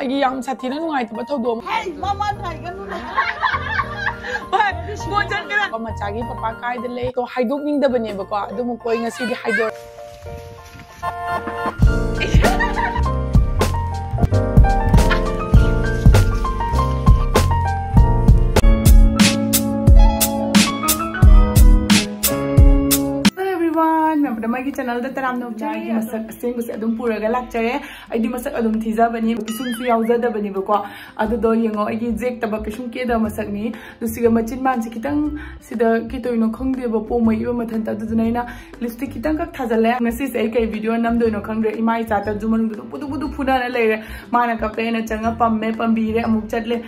ꯑꯩꯒꯤ ꯌꯥꯝ ꯁꯥꯊꯤꯅ ꯅꯨꯡꯉꯥꯏꯇꯕ ꯊꯧꯗꯣꯛ ꯃꯃꯥ ꯉꯥꯏꯒꯅꯨꯅꯦ ꯍꯣꯏ ꯆꯠꯀꯦꯔ ꯃꯆꯥꯒꯤ ꯄꯄꯥ ꯀꯥꯏꯗ ꯂꯩ ꯇꯣ ꯍꯥꯏꯗꯣꯛꯅꯤꯡꯗꯕꯅꯦꯕꯀꯣ ꯑꯗꯨꯝ ꯀꯣꯏ ꯉꯁꯤꯗꯤ ꯍꯥꯏꯗꯣꯛ मागी चैनल दा तराम नो जाई मसक असेंग से अदुम पुरगा लाक्चरे आइदी मसक अदुम थिजाबनी किसुम सु यावजदबनी बको अदु दो यंगो आइगी जेक तब किसुम के द मसक नि दुसिगा मचिन मान से कितंग सिदा कितोइनो खंगदे बो पोमई ब मथन त दुनाइना लिपस्टिक कितंग कक थाजले ngasi से आई कई वीडियो नम दोइनो खंगरे इमाई चाता जुमन दु पुदु पुदु फुना लेरे माना कपेना चंगा पम्मे पम्बीरे अमुक चटले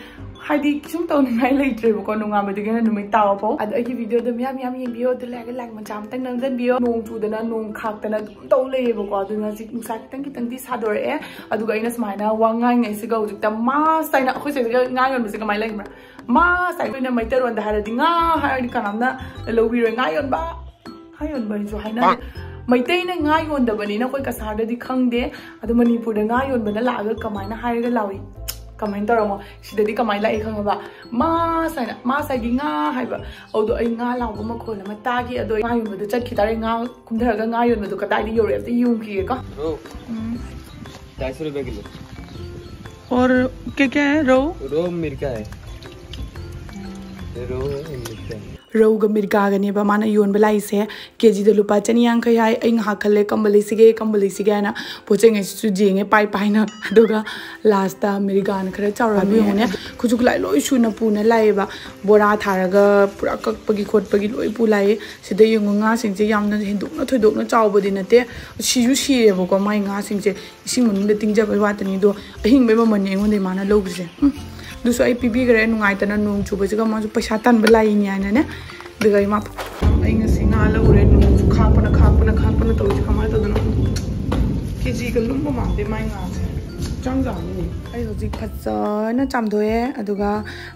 हाइदी किसुम तौनिंगाई लेट्रेबको नुंगामदिगेना नुमित तावपो अद आइगी वीडियो द म्याम म्याम येंबियो द लाग लाग मचाम तंग नंजनबियो नोंग चुदना नोंग खाक्तना तौ लेबको अदुना जिक नुसा कितंग कितंग दि सादोरे अदुगा इना समाइना वांगाई ngai सिगा उजिकता मा साइना अखोइ सेगा ngai yon बिसिगा माइ लाइमरा मा साइना मैतरोन द हारदि nga हारदि कनामना लोबिरो ngai yon ba हायन बा जो हाइना मैतैना ngai yon दबनिना कोइ कसारदि खंगदे अदु मणिपुर द ngai yon बना लाग कमाइना हारगा लावी कमेंट तौरमो सिददी कमाई लाई खंगबा मा साइदी nga हाइबा ओदो आई nga लाउबो मखोल म तागी अदो nga योनबदु चटखि तारे nga कुमधरगा nga योनबदु कताइदि योरे त युमखि को 250 रुपए किलो और क्या है रो मिर्गा है रो मिर्गा रौग मिर्गागने माना योन बलाइसे केजी द लुपा चनियांग खै आई हाखले कंबलिसिगे ना पोचेंगे जेंगे पाई पाइना अदुगा लास्टा मिर्गान खरा चाउराबि होने खुजुक लाई लोइ सुना पुना लाइबा बोरा थारगा पुरा ककपगी खोटपगी लोइ पुलाइ सिदा यंगो nga सिंगजे यामना हिंदुकना थोइदोकना चाउबदि नते सिजु सिरेबको माइ nga सिंगजे इसिंग मनुंग तिंगजब वातनी दो अहिंग बे ममन येंगोंदे माना लोगसे दुसो आई पीबी गरे नुंगाइतना नुंग चुबसिगा माजु पैसा तन बलाइनि आइनाने दगै मा आई ngasi nga लौरे नुंग खापना तौजि कमाय तदना केजी का लुंबो मांदे माइ nga से चांगजानि आई होजि फजना चामदोए अदुगा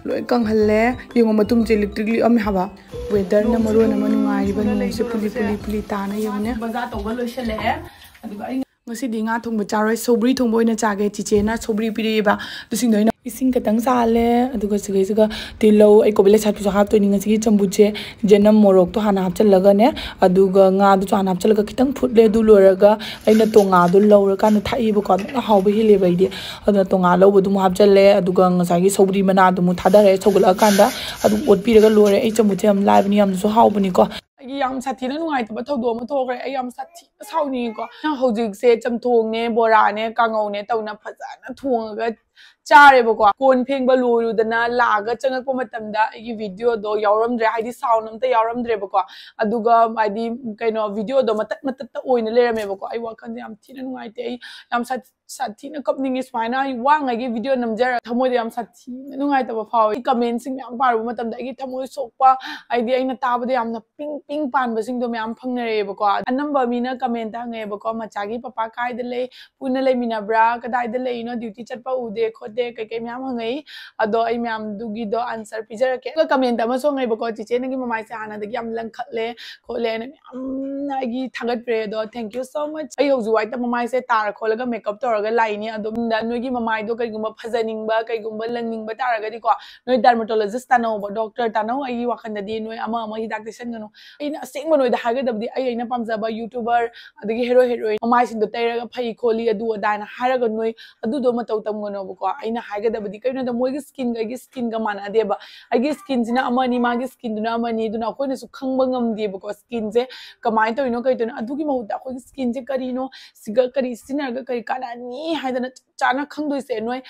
लोइ कंगहल्ले यंगो मतुम जे इलेक्ट्रिकली अमे हाबा वेदर न मरो न मनुंगाइबा नुंगसे पुली ताना यंगने बजा तौबा लोइसले अदुगा आई ngasi di nga thongba charoi sobri thongbo ina chage chiche na sobri piriba dusing doina ising katang sale aduga siga tilo ai kobele satpu hap to ninga sigi chambuche jenam morok to hana hapchal laga ne aduga nga du chana hapchal ga kitang phutle du loraga aina tonga du lawra kan thai bu ko hawbe hile baidi aduna tonga lawbu du hapchal le aduga ngasagi sobri mana du mu thadare chogla kanda adu otpi raga lore ai chambuche am live ni am so hawbuni ko आई याम साथीना नुंगाइतबा थौदो म थोखरे आई याम साथी साउनी को हौजिक से चमथोंगने बोराने कांगौने तौना फजाना थोंगा चारेबको कोन फेंगबा लोरुदना लागा चंगक मतमदा आई video दो यावरमद्रे हाइदि sound अमता यावरमद्रेबको अदुगा आइदि canoe video दो मत ओइना लेरमेबको आई वाखन याम थीना नुंगाइते आई याम साथीना कपनिंग स्माइना आई वांगागी video नमजर थमोदे याम साथी नुंगाइतबा फाव कमेंट सिंग याम पारबो मतमदा आई थमोय सोकपा आइदि आइना ताबदे यामना पिंग पानबसिंग दो म्याम फंगनरेबको अनंबा मीना कमेंट हंगेबको मचागी पपा कायदा ले पुना लेमिनाब्रा कदाइदा लेइनो ड्यूटी चटपा उदे खोदे कई म्याम हंगई अदो आई म्याम दुगी दो आंसर पिजरके कमेंट अमा सोंगैबको चिचे नगी ममाइ से हानादगी याम लंखले खोले ने म्याम आगी थागत प्रे दो थैंक यू सो मच आई हौजु वाइट ममाइ से तार खोलगा मेकअप तोरगा लाइनी अदो नोगी ममाइ दो कईगुंबा फजनिंगबा कईगुंबा लंगनिंगबा तारगदी को नोय डर्मेटोलॉजिस्ट तानो डॉक्टर तानो आई वाखनददी नोय अमा हिदाक देसनगनो इन असेंग नोय दा हागदबदी आइना पामजाबा यूट्यूबर अदगी हीरोइन ममाइ सिंदो तैरगा फई खोली अदु अदाना हारगा नोय अदु दो मतौ तमगनोबको आइना हागदबदी कइनो द मोइगी स्किन गा मानादेबा आइगी स्किन जिना अमनी मागी स्किन दुना अमनी दुना कोइना सु खंगबा ngamdebको स्किन जे कमाय तोइनो कइतोना अदुगी महुदा कोइ स्किन जे करिनो सिगा करि सिनरगा करि कानानी हाइदना चाना खंगदोइसे नोय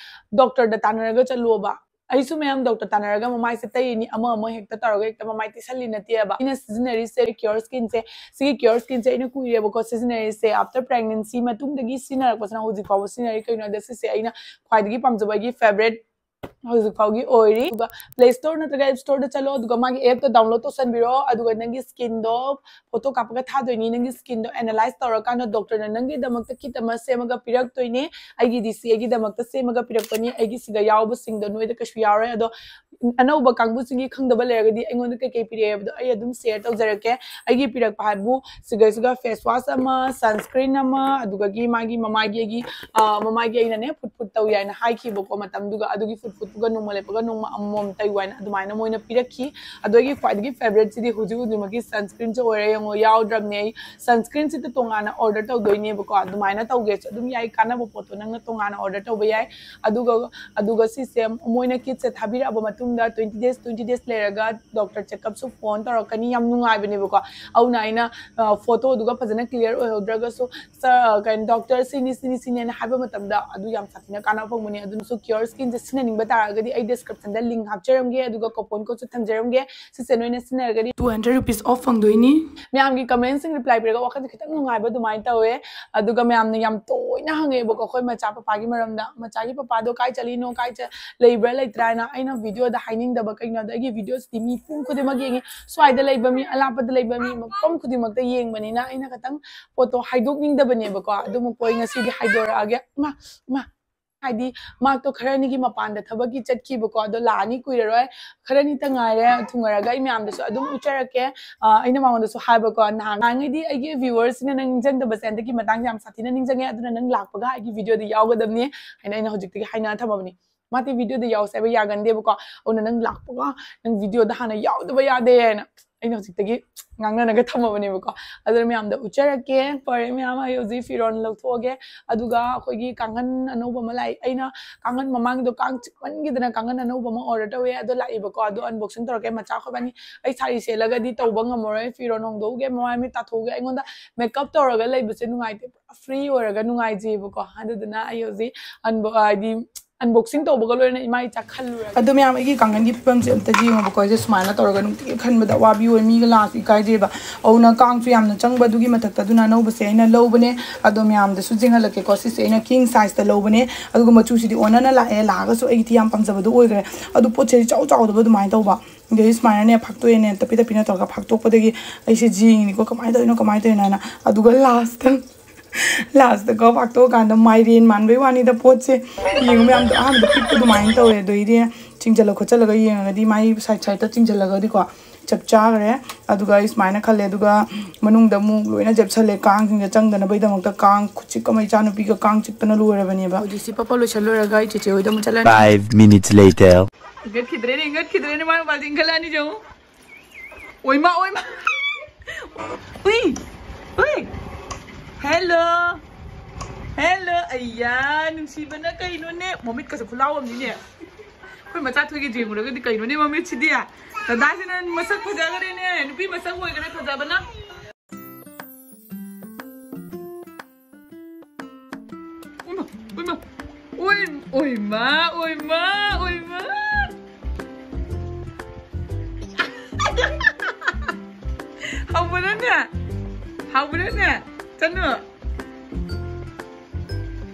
डॉक्टर द तानरगा चलोबा ऐसु मैम डॉक्टर तानरगा ममाइ से तैनी अमा हेक्ता तरगा हेक्ता ममाइ तिसली नतेबा इन सीजनरी से क्योर स्किन से सी क्योर स्किन से इन कुइरेबको सीजनरी से आफ्टर प्रेगनेंसी मतुंगदगी सिनरकपसना होजि फाव सिनरी कइनो दसे से आइना ख्वाइदगी पामजबागी फेवरेट हौजिक फाउगी ओइरी प्ले स्टोर नत्रगा एप स्टोर दा चलो दुगा मागी एप तो डाउनलोड तो सनबिरो अदुगा नंगी स्किन दो फोटो कापगा थादोइनी नंगी स्किन दो एनालाइज तौर कानो डॉक्टर न नंगी दमक कितमा सेमगा पिरक तोइने आइगी दिसी आइगी दमक सेमगा पिरक तोनी आइगी सिगा यावब सिंग दो नोइदा कशु यावरे अदो अनौबा कांगबु सिंगी खंगदबा लेरगदी अइंगोन के के पिरे अबदो अइ अदुम शेयर तौजरके आइगी पिरक पाबु सिगा फेस वाश अमा सनस्क्रीन अमा अदुगा गी मागी ममागी आइना ने फुट फुट तौ याना हाइखी बको मतम दुगा अदुगी फुट फुट पुगा नोंमा लेपगा नोंमा अमम तैवाना अदुमाइना मोइना पिरखी अदुगी ख्वाइदगी फेवरेट सिदी हुजु हुजुमगी सनस्क्रीन जो ओरे यंगो यावद्रबने सनस्क्रीन सिते तोंगाना ऑर्डर तौदोइने बको अदुमाइना तौगे अदुम याइ कानाबो पोतो नंगना तोंगाना ऑर्डर तौबा याइ अदुगा सिसे मोइना किट से थाबिरा अब मतुंगदा 20 days लेरगा डॉक्टर चेकअप सु फोन तौरकनी याम नुंगाइबने बको औना आइना फोटो अदुगा फजना क्लियर ओहोद्रगा सो कैन डॉक्टर सिनी हाइबा मतमदा अदु याम साथिना काना फंगमने अदुसु क्यूरस्किन जे सिनानिंग तारगदी आई डिस्क्रिप्शन दा लिंक हापचरमगे अदुगा कूपन कोड थंजरमगे सिसे नोइना सिनारगदी 200 रुपीस ऑफ फंगदोइनी म्याम की कमेंट सिंग रिप्लाई पिरगा वखत खितंग नुंगाइबा दुमाइ तवे अदुगा म्याम ने याम तोइना हंगे बको खोय मचा पापा की मरमदा मचा की पापा दो काय चलीनो काय लेब्रा लेत्राना आइना वीडियो दा हाइनिंग दबा कइना दा गी वीडियोस तिमी पुम खुदे मगे गे स्वाइदा लेबा मी अलापद लेबा मी मपम खुदे मक्ता येंगबनिना आइना खतंग फोटो हाइदोकनिंग दबने बको अदुम कोइ ngasi di haidora age ma हाइदी माक तो खरनी की मपान थबकी चटकीबको अदो लानी कुइररोय खरनी त ngaire थुंगरगा इ म्याम दसु अदुम उचरके अइना मांगदसु हाइबको नांगैदी आइगे व्यूअर्स ने नंग जंग द बसेंद की मतंग याम साथिना निंजंगे अदुना नंग लाकपगा आइगे वीडियो दि यावगदमनी हाइना इन होजिकति हाइना थबबनी माती वीडियो दि यावसेबा यागंदेबको ओना नंग लाकपगा नंग वीडियो द हाना यावदबा यादे ना अइना होजिकति ngangnanaga thamabane adar myam da ucharake pare myam ayoji firon lawthoge aduga khoigi kangan anoba malai aina kangan mamang do kang chikman dana kangan anoba ma order tawe ado lai bako ado unboxing torake macha khobani ai sari selaga di tawba ngamoroi firon hongdoge mami tathoge aingonda makeup toraga laibase nungai te free oraga nungai ji bako aduduna ayoji di unboxing to bogalo na imai cha khallu adu myam igi kangan gi pam se amta ji bako je smaina toraga nunti khanbada wabi oi mi la kai je ba auna kang su yamna changba dugi mathak ta duna no base aina lobane adu myam da su jinga lake ko si aina king size ta lobane adu machu si di ona na la e la ga su igi ti yam pamjaba du oi gre adu poche chau chau da du mai to ba ge smaina ne phak to ene tapi na to ga phak to podagi ai se ji ni ko kamai to na adu ga last the go back to kind of my rain man we want the poche you am the people to mind to do idea chinjalo khochalaga yengadi mai side to chinjalaga di ko chap chagre aduga is maina khale aduga manung da mu loina jab chale kang singa changdana bai damok ta kang khuchi kamai chanu pi ga kang chitna luarabani ba jisi papa lo chaloraga cheche hoidam chalan 5 minutes later gat khidre ne man balding khalani jo oi ma ui hello ayya nungsiba na kaino ne momit ka sa fulawam ni ne koi macha thogi jemu ra ga kaino ne momit chidia tada sina masak khaja gare ne nupi masak hoi gare khaja bana oi ma how bener Tanu.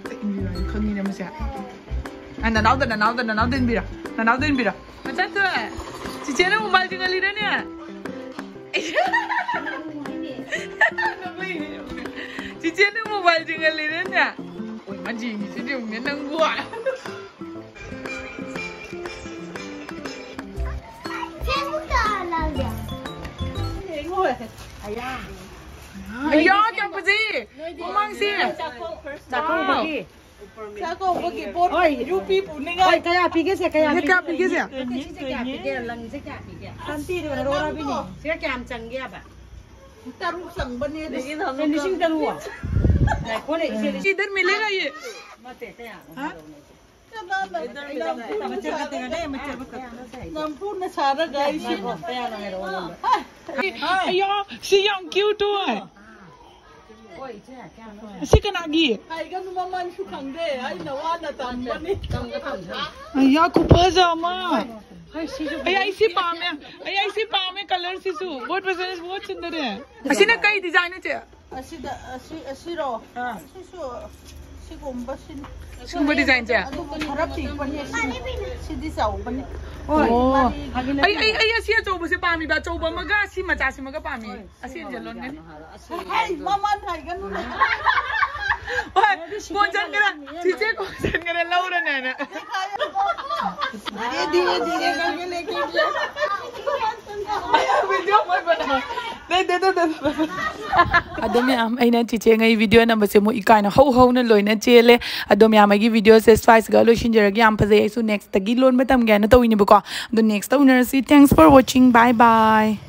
Ini kangi nama siapa? Nanau den bira. Macam tu. Cici na mobile jangan liran ya. Cici na mobile jangan liran ya. Oi maji, cici umnya nangguah. Ayah. Ayah, apa sih? Ngomong sih. Cakap bagi. Oi, rupi puning. Oi, kaya pergi sih. Lang sih kaya pergi. Nanti dia orang bini. Saya kiam canggih apa? Taruh sang bani. Finishing taruh. Nah, kau ni. Idan milega ye. Mate saya. Hah? Nampun Sarah guys. Ayah, si yang cute tu. Si kan lagi. Ayah kan mama suka deh. Ayah nawana tambah ni. Ayah aku pazama. Ayah isi pame color sisu. What was it? What sundar hai? Asina kai design aja. Asiro. Sisu. Sigumba design aja. Sidi sauban. Oh, ay asiya chobo se pami ba chobo maga si macha si maga pami asiya jalon ne Hey, mama thai kan nu. Ko jan kara chiche ko jan kara laura ne na धीरे करके लेके video mai bana de adom yam aina chiche ngai video number se mo ikaina ho na loina chele adom yam gi video se spice ga lo shinjera gi am phase su next tagi lon batam ga na tawini ba ko the next owner si thanks for watching bye bye